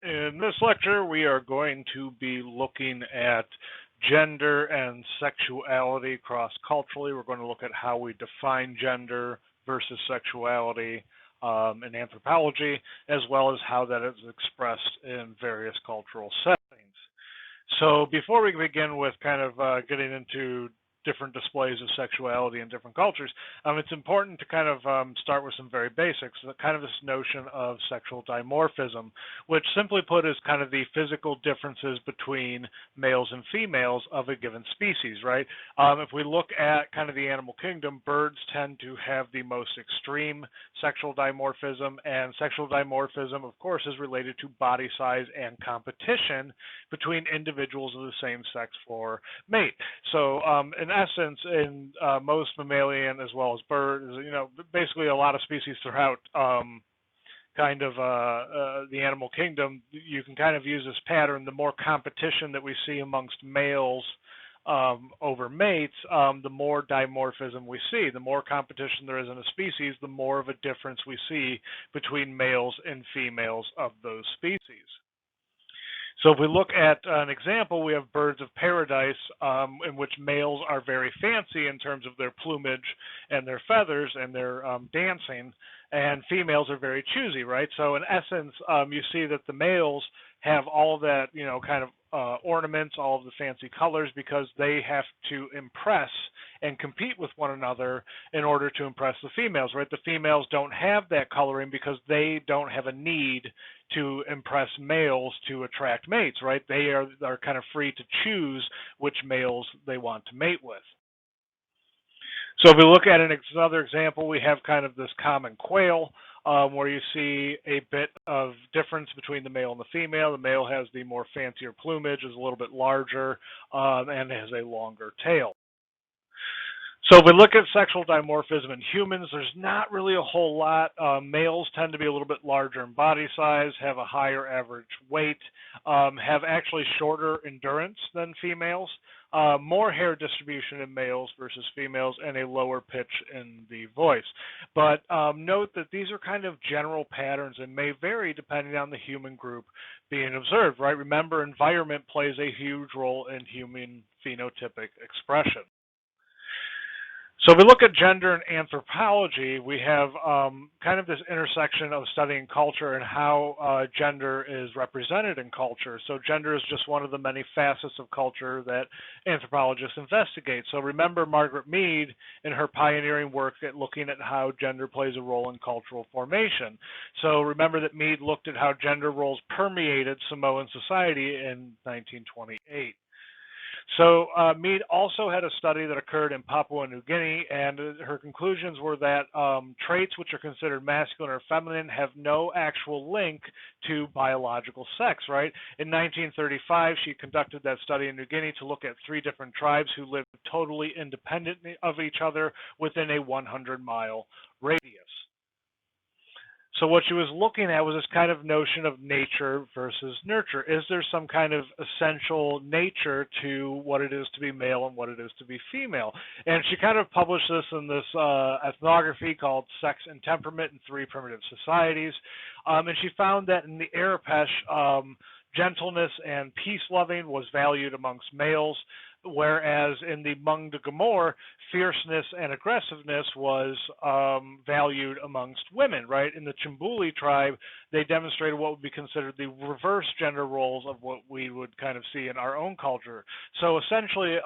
In this lecture, we are going to be looking at gender and sexuality cross-culturally. We're going to look at how we define gender versus sexuality in anthropology, as well as how that is expressed in various cultural settings. So before we begin with kind of getting into different displays of sexuality in different cultures, it's important to kind of start with some very basics, kind of this notion of sexual dimorphism, which simply put is kind of the physical differences between males and females of a given species, right? If we look at kind of the animal kingdom, birds tend to have the most extreme sexual dimorphism, and sexual dimorphism, of course, is related to body size and competition between individuals of the same sex for mate. So in essence, in most mammalian as well as birds, basically a lot of species throughout kind of the animal kingdom, you can kind of use this pattern. The more competition that we see amongst males over mates, the more dimorphism we see. The more competition there is in a species, the more of a difference we see between males and females of those species. So if we look at an example, we have birds of paradise in which males are very fancy in terms of their plumage and their feathers and their dancing, and females are very choosy, right? So in essence, you see that the males have all of that, kind of ornaments, all of the fancy colors, because they have to impress and compete with one another in order to impress the females, right? The females don't have that coloring because they don't have a need to impress males to attract mates, right? They are kind of free to choose which males they want to mate with. So if we look at another example, we have kind of this common quail, where you see a bit of difference between the male and the female. The male has the more fancier plumage, is a little bit larger, and has a longer tail. So if we look at sexual dimorphism in humans, there's not really a whole lot. Males tend to be a little bit larger in body size, have a higher average weight, have actually shorter endurance than females, more hair distribution in males versus females, and a lower pitch in the voice. But note that these are kind of general patterns and may vary depending on the human group being observed, right? Remember, environment plays a huge role in human phenotypic expression. So if we look at gender and anthropology, we have kind of this intersection of studying culture and how gender is represented in culture. So gender is just one of the many facets of culture that anthropologists investigate. So remember Margaret Mead in her pioneering work at looking at how gender plays a role in cultural formation. So remember that Mead looked at how gender roles permeated Samoan society in 1928. So Mead also had a study that occurred in Papua New Guinea, and her conclusions were that traits which are considered masculine or feminine have no actual link to biological sex, right? In 1935, she conducted that study in New Guinea to look at 3 different tribes who lived totally independent of each other within a 100-mile radius. So what she was looking at was this kind of notion of nature versus nurture. Is there some kind of essential nature to what it is to be male and what it is to be female? And she kind of published this in this ethnography called Sex and Temperament in 3 Primitive Societies. And she found that in the Arapesh, gentleness and peace-loving was valued amongst males, whereas in the Mung de Gamor, fierceness and aggressiveness was valued amongst women, right? In the Chimbuli tribe, they demonstrated what would be considered the reverse gender roles of what we would kind of see in our own culture. So essentially,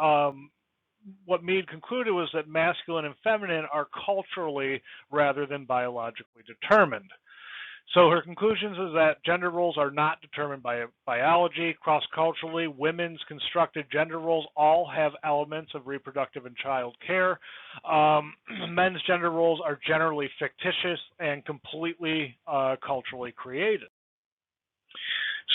what Mead concluded was that masculine and feminine are culturally rather than biologically determined. So her conclusions is that gender roles are not determined by biology. Cross-culturally, women's constructed gender roles all have elements of reproductive and child care. Men's gender roles are generally fictitious and completely culturally created.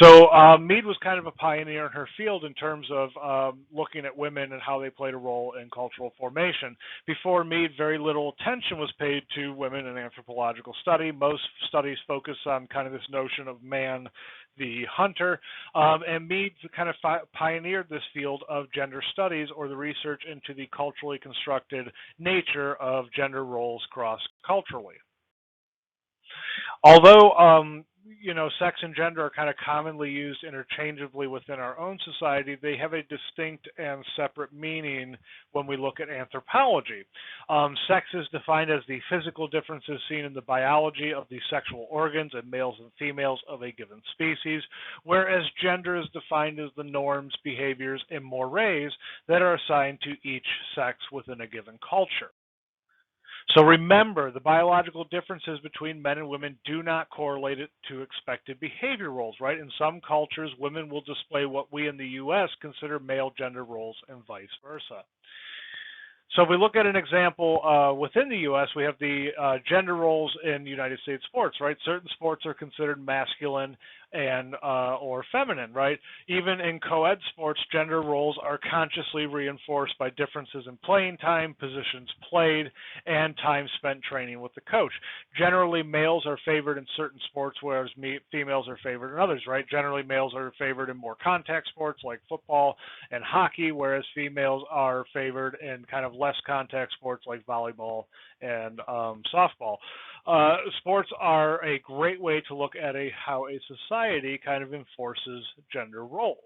So Mead was kind of a pioneer in her field in terms of looking at women and how they played a role in cultural formation. Before Mead, very little attention was paid to women in anthropological study. Most studies focus on kind of this notion of man the hunter, and Mead kind of pioneered this field of gender studies, or the research into the culturally constructed nature of gender roles cross-culturally. Although sex and gender are kind of commonly used interchangeably within our own society, they have a distinct and separate meaning when we look at anthropology. Sex is defined as the physical differences seen in the biology of the sexual organs in males and females of a given species, whereas gender is defined as the norms, behaviors, and mores that are assigned to each sex within a given culture. So remember, the biological differences between men and women do not correlate it to expected behavior roles, right? In some cultures, women will display what we in the U.S. consider male gender roles and vice versa. So if we look at an example within the U.S., we have the gender roles in United States sports, right? Certain sports are considered masculine and or feminine, right? Even in co-ed sports, gender roles are consciously reinforced by differences in playing time, positions played, and time spent training with the coach. Generally, males are favored in certain sports, whereas females are favored in others, right? Generally, males are favored in more contact sports like football and hockey, whereas females are favored in kind of less contact sports like volleyball and softball. Sports are a great way to look at how a society kind of enforces gender roles.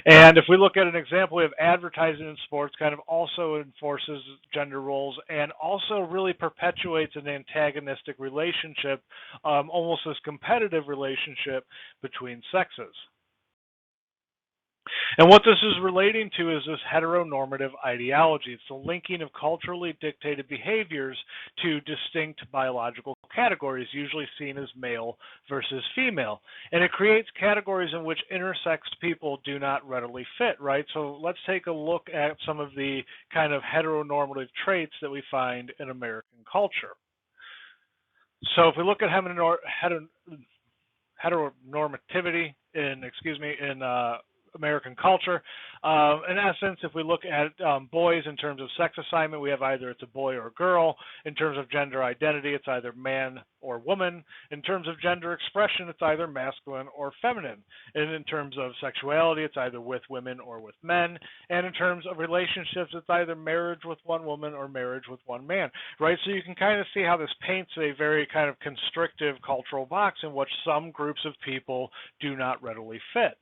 And if we look at an example, we have advertising in sports kind of also enforces gender roles and also really perpetuates an antagonistic relationship, almost this competitive relationship between sexes. And what this is relating to is this heteronormative ideology. It's the linking of culturally dictated behaviors to distinct biological categories, usually seen as male versus female. And it creates categories in which intersex people do not readily fit, right? So let's take a look at some of the kind of heteronormative traits that we find in American culture. So if we look at heteronormativity in American culture. In essence, if we look at boys in terms of sex assignment, we have either it's a boy or a girl. In terms of gender identity, it's either man or woman. In terms of gender expression, it's either masculine or feminine. And in terms of sexuality, it's either with women or with men. And in terms of relationships, it's either marriage with one woman or marriage with one man, right? So you can kind of see how this paints a very kind of constrictive cultural box in which some groups of people do not readily fit.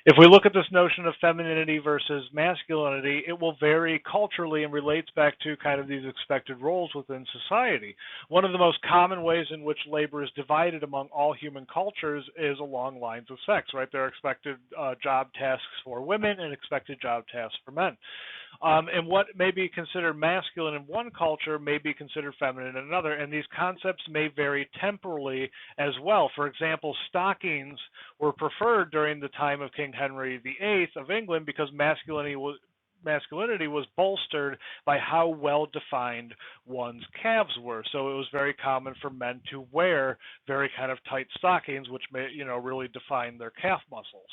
If we look at this notion of femininity versus masculinity, it will vary culturally and relates back to kind of these expected roles within society. One of the most common ways in which labor is divided among all human cultures is along lines of sex, right? There are expected job tasks for women and expected job tasks for men. And what may be considered masculine in one culture may be considered feminine in another, and these concepts may vary temporally as well. For example, stockings were preferred during the time of King Henry VIII of England because masculinity was bolstered by how well defined one's calves were. So it was very common for men to wear very kind of tight stockings, which may, really define their calf muscles.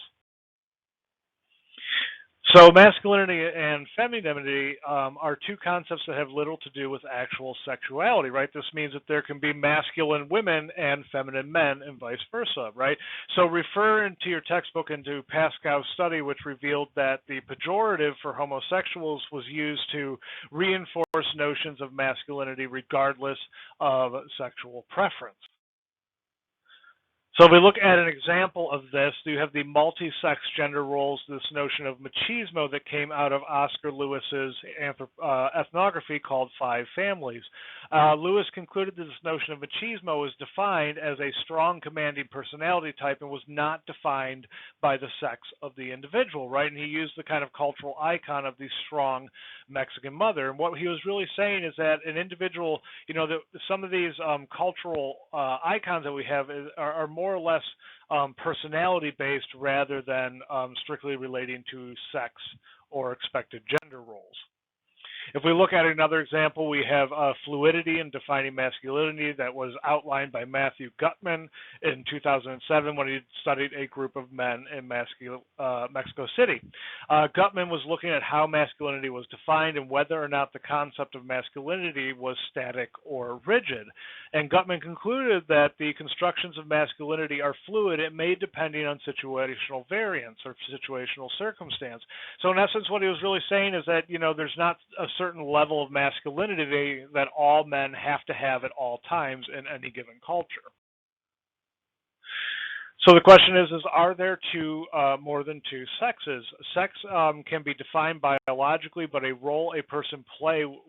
So masculinity and femininity are two concepts that have little to do with actual sexuality, right? This means that there can be masculine women and feminine men and vice versa, right? So refer into your textbook into Pascal's study, which revealed that the pejorative for homosexuals was used to reinforce notions of masculinity regardless of sexual preference. So if we look at an example of this, you have the multi-sex gender roles, this notion of machismo that came out of Oscar Lewis's ethnography called Five Families. Lewis concluded that this notion of machismo is defined as a strong commanding personality type and was not defined by the sex of the individual, right? And he used the kind of cultural icon of the strong Mexican mother. And what he was really saying is that an individual, some of these cultural icons that we have are more or less personality based rather than strictly relating to sex or expected gender roles. If we look at another example, we have fluidity in defining masculinity that was outlined by Matthew Gutman in 2007 when he studied a group of men in Mexico City. Gutman was looking at how masculinity was defined and whether or not the concept of masculinity was static or rigid. And Gutman concluded that the constructions of masculinity are fluid and may depending on situational variance or situational circumstance. So in essence, what he was really saying is that, there's not a certain level of masculinity that all men have to have at all times in any given culture. So the question is are there more than two sexes? Sex can be defined biologically, but a role a person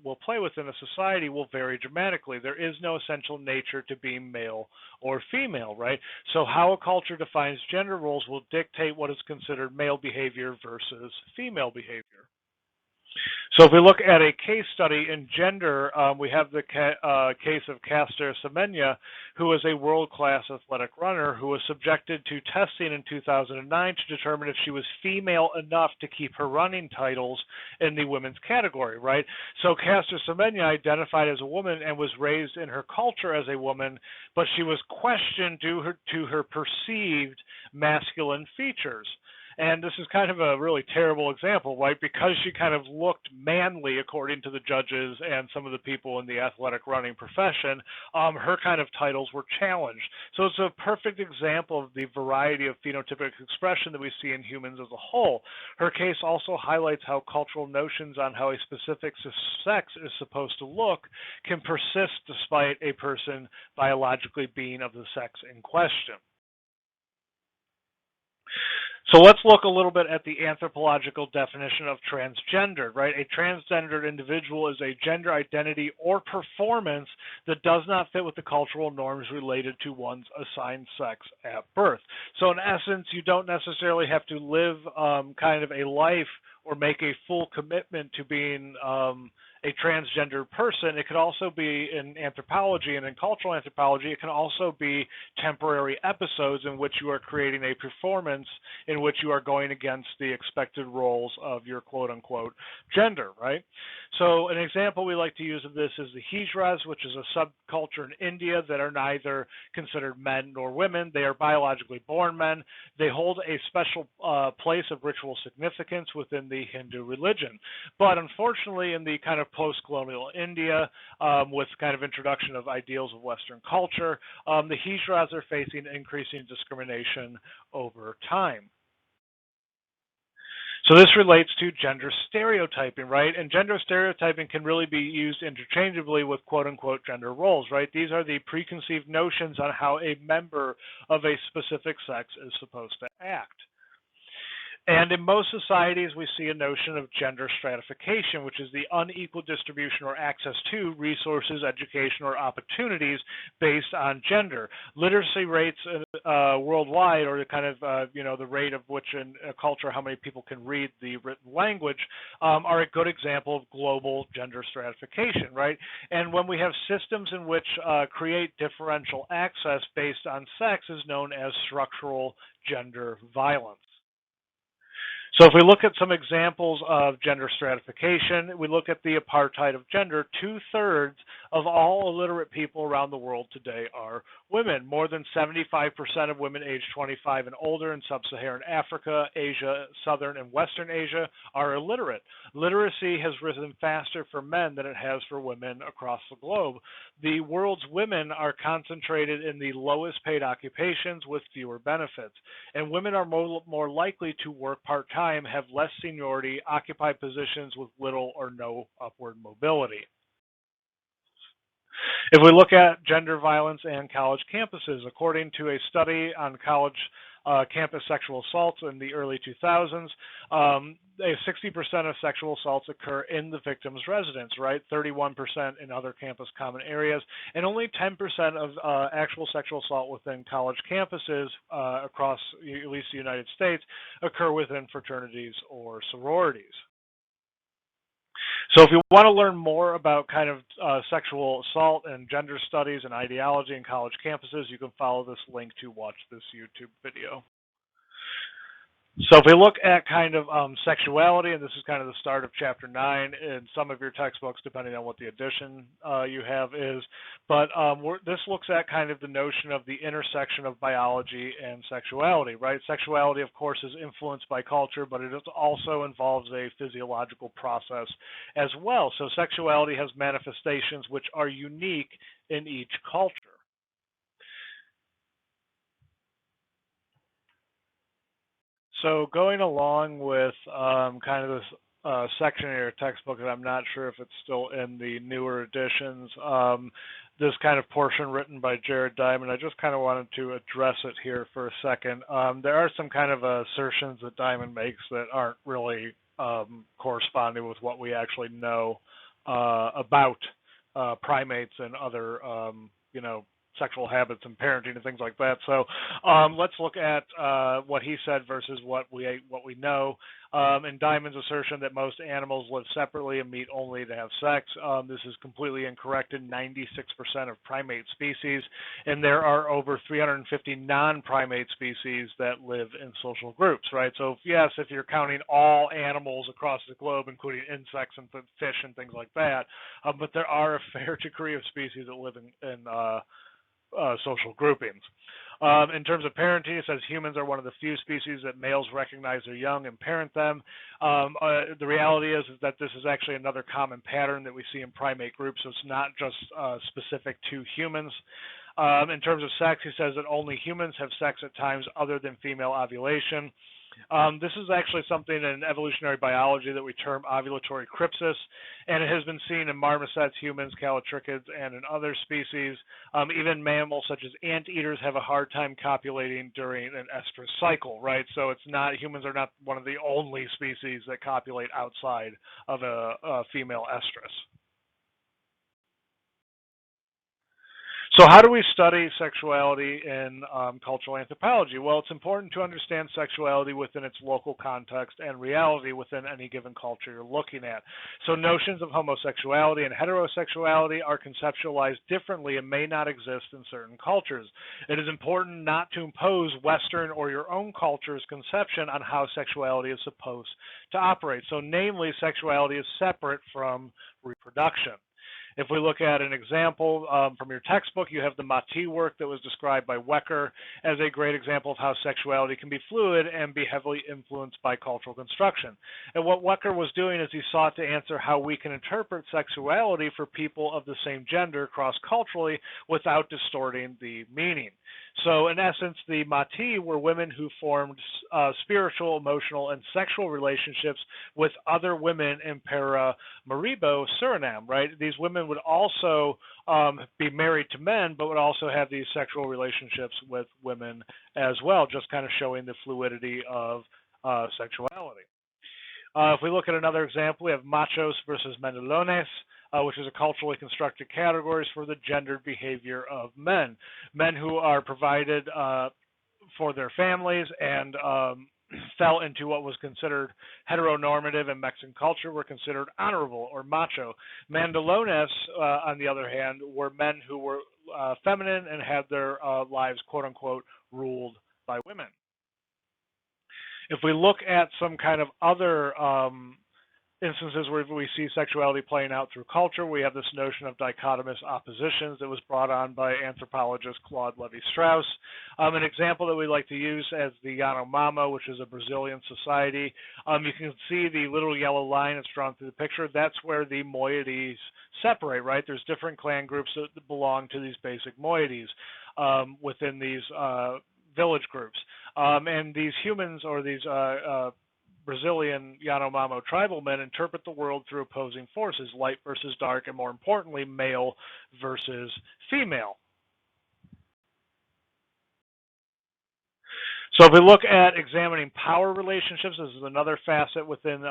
will play within a society will vary dramatically. There is no essential nature to being male or female, right? So how a culture defines gender roles will dictate what is considered male behavior versus female behavior. So if we look at a case study in gender, we have the case of Caster Semenya, who was a world-class athletic runner who was subjected to testing in 2009 to determine if she was female enough to keep her running titles in the women's category, right? So Caster Semenya identified as a woman and was raised in her culture as a woman, but she was questioned due to her perceived masculine features. And this is kind of a really terrible example, right? Because she kind of looked manly, according to the judges and some of the people in the athletic running profession, her kind of titles were challenged. So it's a perfect example of the variety of phenotypic expression that we see in humans as a whole. Her case also highlights how cultural notions on how a specific sex is supposed to look can persist despite a person biologically being of the sex in question. So let's look a little bit at the anthropological definition of transgendered, right? A transgendered individual is a gender identity or performance that does not fit with the cultural norms related to one's assigned sex at birth. So in essence, you don't necessarily have to live kind of a life or make a full commitment to being a transgender person. It could also be in anthropology and in cultural anthropology, it can also be temporary episodes in which you are creating a performance in which you are going against the expected roles of your quote-unquote gender, right? So an example we like to use of this is the Hijras, which is a subculture in India that are neither considered men nor women. They are biologically born men. They hold a special place of ritual significance within the Hindu religion. But unfortunately, in the kind of post-colonial India, with kind of introduction of ideals of Western culture, the Hijras are facing increasing discrimination over time. So this relates to gender stereotyping, right? And gender stereotyping can really be used interchangeably with quote-unquote gender roles, right? These are the preconceived notions on how a member of a specific sex is supposed to act. And in most societies, we see a notion of gender stratification, which is the unequal distribution or access to resources, education, or opportunities based on gender. Literacy rates worldwide, or the kind of, the rate of which in a culture, how many people can read the written language, are a good example of global gender stratification, right? And when we have systems in which create differential access based on sex is known as structural gender violence. So if we look at some examples of gender stratification, we look at the apartheid of gender. 2/3 of all illiterate people around the world today are women. More than 75% of women aged 25 and older in sub-Saharan Africa, Asia, Southern and Western Asia are illiterate. Literacy has risen faster for men than it has for women across the globe. The world's women are concentrated in the lowest paid occupations with fewer benefits. And women are more likely to work part-time, have less seniority, occupy positions with little or no upward mobility. If we look at gender violence and college campuses, according to a study on college campus sexual assaults in the early 2000s, 60% of sexual assaults occur in the victim's residence, right? 31% in other campus common areas, and only 10% of actual sexual assault within college campuses across at least the United States occur within fraternities or sororities. So if you want to learn more about kind of sexual assault and gender studies and ideology in college campuses, you can follow this link to watch this YouTube video. So if we look at kind of sexuality, and this is kind of the start of chapter 9 in some of your textbooks, depending on what the edition you have is, but this looks at kind of the notion of the intersection of biology and sexuality, right? Sexuality, of course, is influenced by culture, but it also involves a physiological process as well. So sexuality has manifestations which are unique in each culture. So going along with kind of this section in your textbook, and I'm not sure if it's still in the newer editions. This kind of portion written by Jared Diamond, I just kind of wanted to address it here for a second. There are some kind of assertions that Diamond makes that aren't really corresponding with what we actually know about primates and other, sexual habits and parenting and things like that. So let's look at what he said versus what we know. In Diamond's assertion that most animals live separately and meet only to have sex, this is completely incorrect in 96% of primate species, and there are over 350 non-primate species that live in social groups, right? So yes, if you're counting all animals across the globe, including insects and fish and things like that, but there are a fair degree of species that live in social groupings. In terms of parenting, it says humans are one of the few species that males recognize their young and parent them. The reality is that this is actually another common pattern that we see in primate groups, so it's not just specific to humans. In terms of sex, he says that only humans have sex at times other than female ovulation. This is actually something in evolutionary biology that we term ovulatory crypsis, and it has been seen in marmosets, humans, callitrichids, and in other species. Even mammals such as anteaters have a hard time copulating during an estrous cycle, right? So it's not, humans are not one of the only species that copulate outside of a female estrus. So how do we study sexuality in cultural anthropology? Well, it's important to understand sexuality within its local context and reality within any given culture you're looking at. So notions of homosexuality and heterosexuality are conceptualized differently and may not exist in certain cultures. It is important not to impose Western or your own culture's conception on how sexuality is supposed to operate. So namely, sexuality is separate from reproduction. If we look at an example from your textbook, you have the Mati work that was described by Wecker as a great example of how sexuality can be fluid and be heavily influenced by cultural construction. And what Wecker was doing is he sought to answer how we can interpret sexuality for people of the same gender cross-culturally without distorting the meaning. So in essence, the Mati were women who formed spiritual, emotional, and sexual relationships with other women in Paramaribo, Suriname, right? These women would also be married to men, but would also have these sexual relationships with women as well, just kind of showing the fluidity of sexuality. If we look at another example, we have machos versus mandilones, which is a culturally constructed categories for the gendered behavior of men. Men who are provided for their families and fell into what was considered heteronormative in Mexican culture were considered honorable or macho. Mandilones, on the other hand, were men who were feminine and had their lives, quote unquote, ruled by women. If we look at some kind of other instances where we see sexuality playing out through culture, we have this notion of dichotomous oppositions that was brought on by anthropologist Claude Lévi-Strauss. An example that we like to use as the Yanomamo, which is a Brazilian society. You can see the little yellow line that's drawn through the picture. That's where the moieties separate, right? There's different clan groups that belong to these basic moieties within these village groups. And these humans or these Brazilian Yanomamo tribal men interpret the world through opposing forces, light versus dark, and more importantly, male versus female. So if we look at examining power relationships, this is another facet within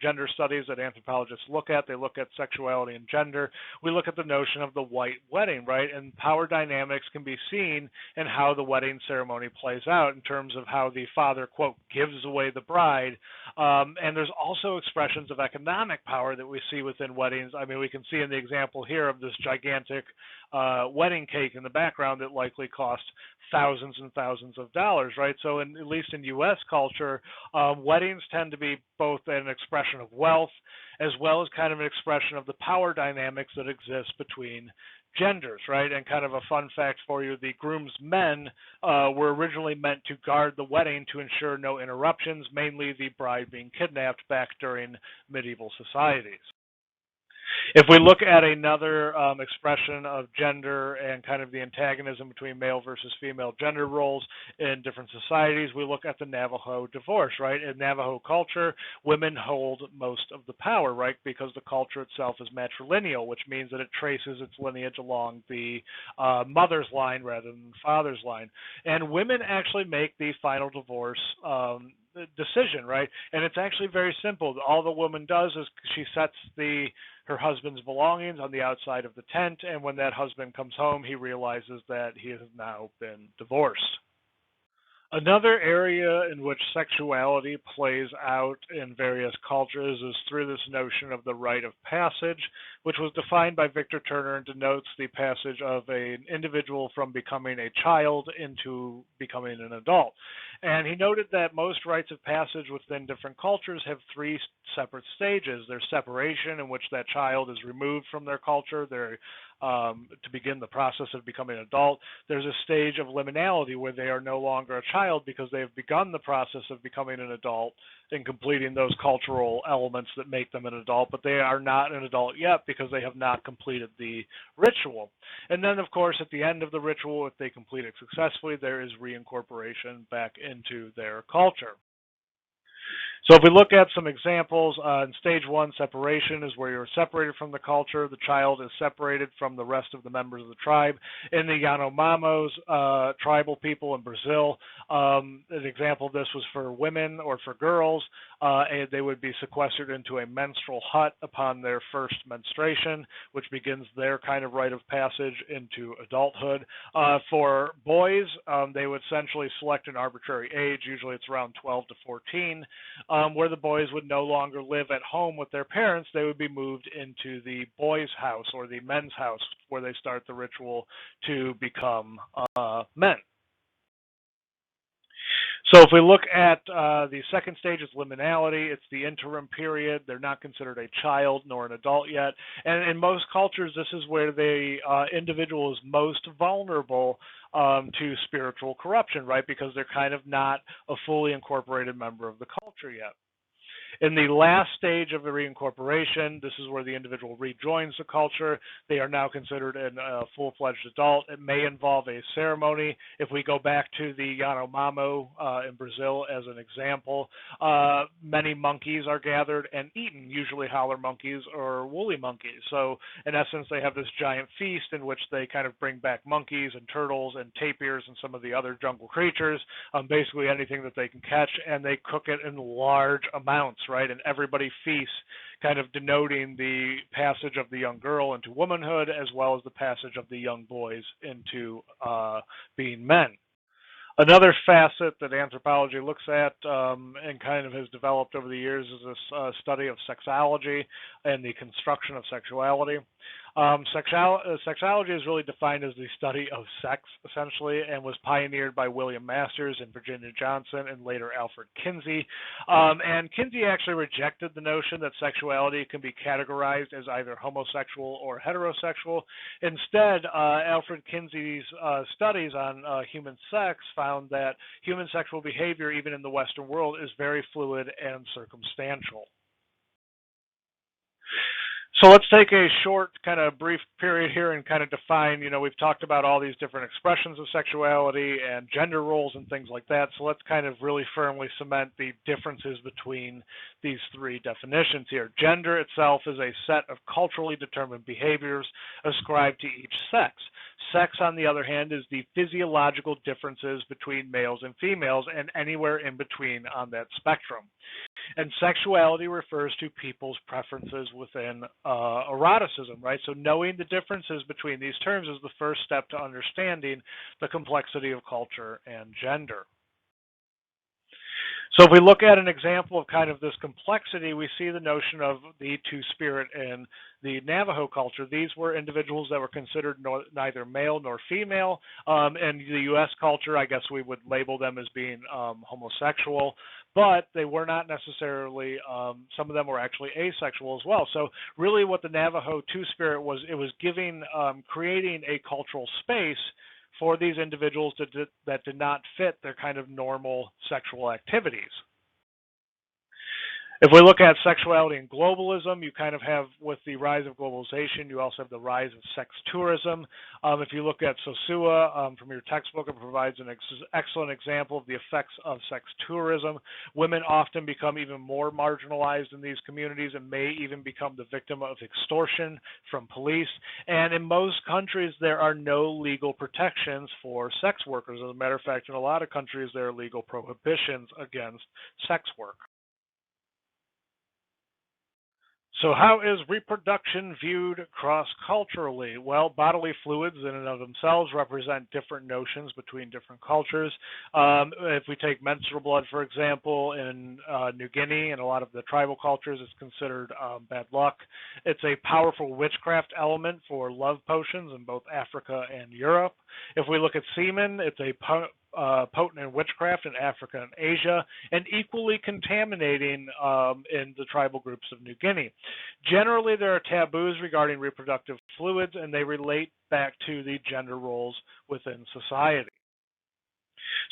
gender studies that anthropologists look at. They look at sexuality and gender. We look at the notion of the white wedding, right? And power dynamics can be seen in how the wedding ceremony plays out in terms of how the father, quote, gives away the bride. And there's also expressions of economic power that we see within weddings. I mean, we can see in the example here of this gigantic wedding cake in the background that likely cost thousands and thousands of dollars, right? So at least in U.S. culture, weddings tend to be both an expression of wealth as well as kind of an expression of the power dynamics that exist between genders, right? And kind of a fun fact for you, the groomsmen were originally meant to guard the wedding to ensure no interruptions, mainly the bride being kidnapped back during medieval societies. If we look at another expression of gender and kind of the antagonism between male versus female gender roles in different societies, we look at the Navajo Divorce, right? In Navajo culture, women hold most of the power, right? Because the culture itself is matrilineal, which means that it traces its lineage along the mother's line rather than the father's line. And women actually make the final divorce decision, right? And it's actually very simple. All the woman does is she sets her husband's belongings on the outside of the tent, and when that husband comes home, he realizes that he has now been divorced. Another area in which sexuality plays out in various cultures is through this notion of the rite of passage, which was defined by Victor Turner and denotes the passage of an individual from becoming a child into becoming an adult. And he noted that most rites of passage within different cultures have three separate stages. There's separation, in which that child is removed from their culture. To begin the process of becoming an adult. There's a stage of liminality where they are no longer a child because they have begun the process of becoming an adult and completing those cultural elements that make them an adult, but they are not an adult yet because they have not completed the ritual. And then, of course, at the end of the ritual, if they complete it successfully, there is reincorporation back into their culture. So if we look at some examples, in stage one, separation is where you're separated from the culture. The child is separated from the rest of the members of the tribe. In the Yanomamos, tribal people in Brazil, an example of this was for women or for girls. And they would be sequestered into a menstrual hut upon their first menstruation, which begins their kind of rite of passage into adulthood. For boys, they would essentially select an arbitrary age. Usually it's around 12 to 14. Where the boys would no longer live at home with their parents, they would be moved into the boys' house or the men's house where they start the ritual to become men. So if we look at the second stage, is liminality. It's the interim period. They're not considered a child nor an adult yet. And in most cultures, this is where the individual is most vulnerable to spiritual corruption, right? Because they're kind of not a fully incorporated member of the culture yet. In the last stage of the reincorporation, this is where the individual rejoins the culture. They are now considered a full-fledged adult. It may involve a ceremony. If we go back to the Yanomamo in Brazil as an example, many monkeys are gathered and eaten, usually howler monkeys or woolly monkeys. So in essence, they have this giant feast in which they kind of bring back monkeys and turtles and tapirs and some of the other jungle creatures, basically anything that they can catch, and they cook it in large amounts, right? And everybody feasts, kind of denoting the passage of the young girl into womanhood as well as the passage of the young boys into being men. Another facet that anthropology looks at and kind of has developed over the years is this study of sexology and the construction of sexuality. Sexology is really defined as the study of sex, essentially, and was pioneered by William Masters and Virginia Johnson and later Alfred Kinsey. And Kinsey actually rejected the notion that sexuality can be categorized as either homosexual or heterosexual. Instead, Alfred Kinsey's studies on human sex found that human sexual behavior, even in the Western world, is very fluid and circumstantial. So let's take a short, kind of brief period here and kind of define, we've talked about all these different expressions of sexuality and gender roles and things like that. So let's kind of really firmly cement the differences between these three definitions here. Gender itself is a set of culturally determined behaviors ascribed to each sex. Sex, on the other hand, is the physiological differences between males and females and anywhere in between on that spectrum. And sexuality refers to people's preferences within eroticism, right? So knowing the differences between these terms is the first step to understanding the complexity of culture and gender. So if we look at an example of kind of this complexity, we see the notion of the two-spirit in the Navajo culture. These were individuals that were considered neither male nor female. In the U.S. culture, I guess we would label them as being homosexual, but they were not necessarily, some of them were actually asexual as well. So really what the Navajo two-spirit was, it was creating a cultural space for these individuals that did not fit their kind of normal sexual activities. If we look at sexuality and globalism, you kind of have, with the rise of globalization, you also have the rise of sex tourism. If you look at Sosua from your textbook, it provides an excellent example of the effects of sex tourism. Women often become even more marginalized in these communities and may even become the victim of extortion from police. And in most countries, there are no legal protections for sex workers. As a matter of fact, in a lot of countries, there are legal prohibitions against sex work. So how is reproduction viewed cross-culturally? Well, bodily fluids in and of themselves represent different notions between different cultures. If we take menstrual blood, for example, in New Guinea and a lot of the tribal cultures, it's considered bad luck. It's a powerful witchcraft element for love potions in both Africa and Europe. If we look at semen, it's a potent in witchcraft in Africa and Asia, and equally contaminating in the tribal groups of New Guinea. Generally, there are taboos regarding reproductive fluids, and they relate back to the gender roles within society.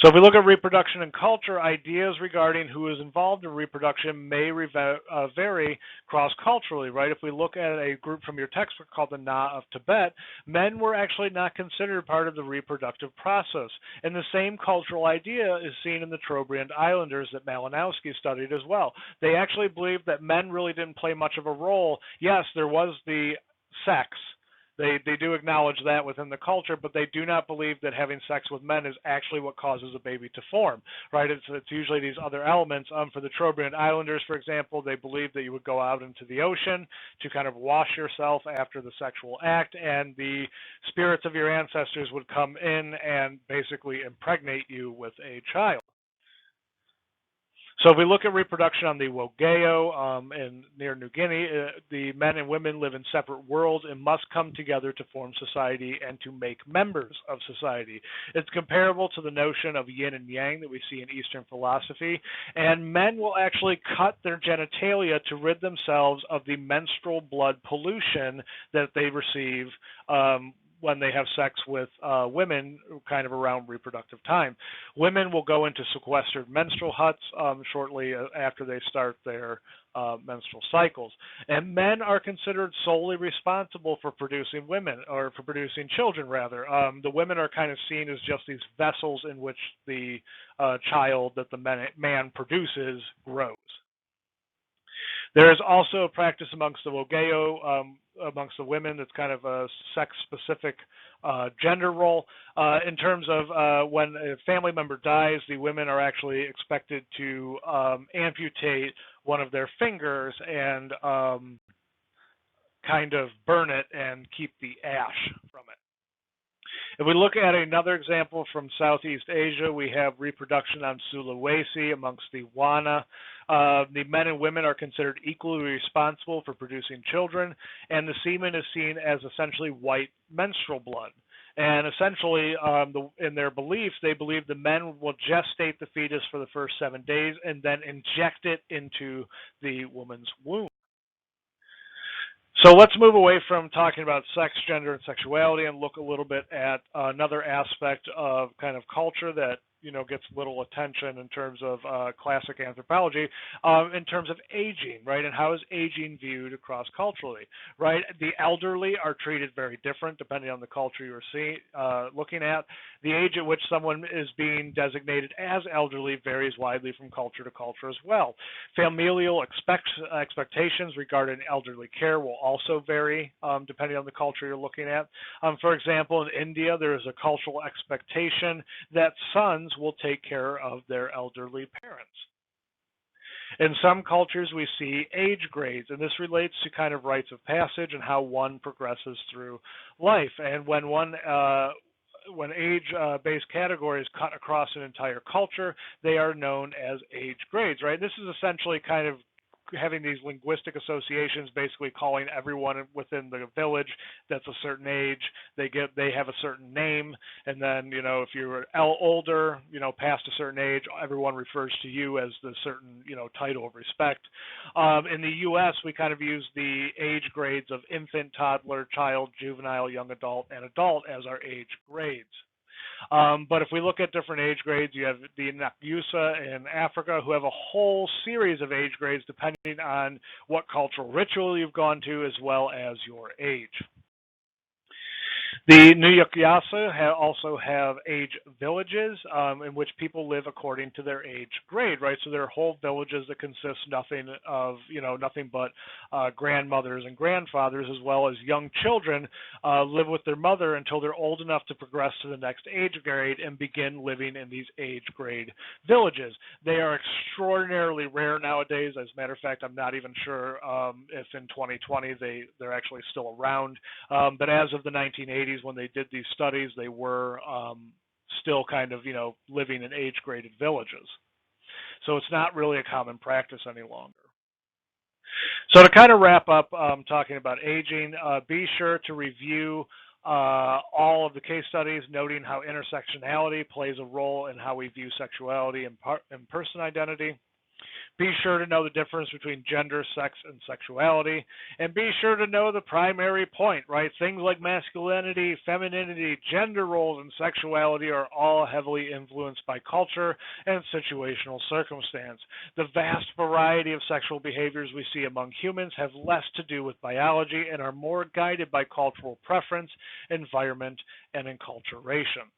So if we look at reproduction and culture, ideas regarding who is involved in reproduction may vary cross-culturally, right? If we look at a group from your textbook called the Na of Tibet, men were actually not considered part of the reproductive process. And the same cultural idea is seen in the Trobriand Islanders that Malinowski studied as well. They actually believed that men really didn't play much of a role. Yes, there was the sex. They do acknowledge that within the culture, but they do not believe that having sex with men is actually what causes a baby to form, right? It's usually these other elements. For the Trobriand Islanders, for example, they believed that you would go out into the ocean to kind of wash yourself after the sexual act, and the spirits of your ancestors would come in and basically impregnate you with a child. So if we look at reproduction on the Wogeo in near New Guinea, the men and women live in separate worlds and must come together to form society and to make members of society. It's comparable to the notion of yin and yang that we see in Eastern philosophy, and men will actually cut their genitalia to rid themselves of the menstrual blood pollution that they receive when they have sex with women kind of around reproductive time. Women will go into sequestered menstrual huts shortly after they start their menstrual cycles. And men are considered solely responsible for producing women, or for producing children, rather. The women are kind of seen as just these vessels in which the child that the man produces grows. There is also a practice amongst the Wogeo, amongst the women, that's kind of a sex-specific gender role. In terms of when a family member dies, the women are actually expected to amputate one of their fingers and kind of burn it and keep the ash from it. If we look at another example from Southeast Asia, we have reproduction on Sulawesi amongst the wana. The men and women are considered equally responsible for producing children, and the semen is seen as essentially white menstrual blood. And essentially, in their beliefs, they believe the men will gestate the fetus for the first 7 days and then inject it into the woman's womb. So let's move away from talking about sex, gender, and sexuality and look a little bit at another aspect of kind of culture that gets little attention in terms of classic anthropology, in terms of aging, right? And how is aging viewed across culturally, right? The elderly are treated very different depending on the culture you're looking at. The age at which someone is being designated as elderly varies widely from culture to culture as well. Familial expectations regarding elderly care will also vary depending on the culture you're looking at. For example, in India, there is a cultural expectation that sons will take care of their elderly parents. In some cultures, we see age grades, and this relates to kind of rites of passage and how one progresses through life. And when age-based categories cut across an entire culture, they are known as age grades, right? This is essentially kind of having these linguistic associations, basically calling everyone within the village that's a certain age, they have a certain name, and then if you're older, past a certain age, everyone refers to you as the certain title of respect. In the U.S., we kind of use the age grades of infant, toddler, child, juvenile, young adult, and adult as our age grades. But if we look at different age grades, you have the Nyakyusa in Africa who have a whole series of age grades depending on what cultural ritual you've gone to as well as your age. The Nyakyusa also have age villages in which people live according to their age grade, right? So there are whole villages that consist nothing but grandmothers and grandfathers, as well as young children live with their mother until they're old enough to progress to the next age grade and begin living in these age grade villages. They are extraordinarily rare nowadays. As a matter of fact, I'm not even sure if in 2020 they're actually still around. But as of the 1980s, when they did these studies, they were still kind of, living in age-graded villages. So it's not really a common practice any longer. So to kind of wrap up talking about aging, be sure to review all of the case studies, noting how intersectionality plays a role in how we view sexuality and person identity. Be sure to know the difference between gender, sex, and sexuality. And be sure to know the primary point, right? Things like masculinity, femininity, gender roles, and sexuality are all heavily influenced by culture and situational circumstance. The vast variety of sexual behaviors we see among humans have less to do with biology and are more guided by cultural preference, environment, and enculturation.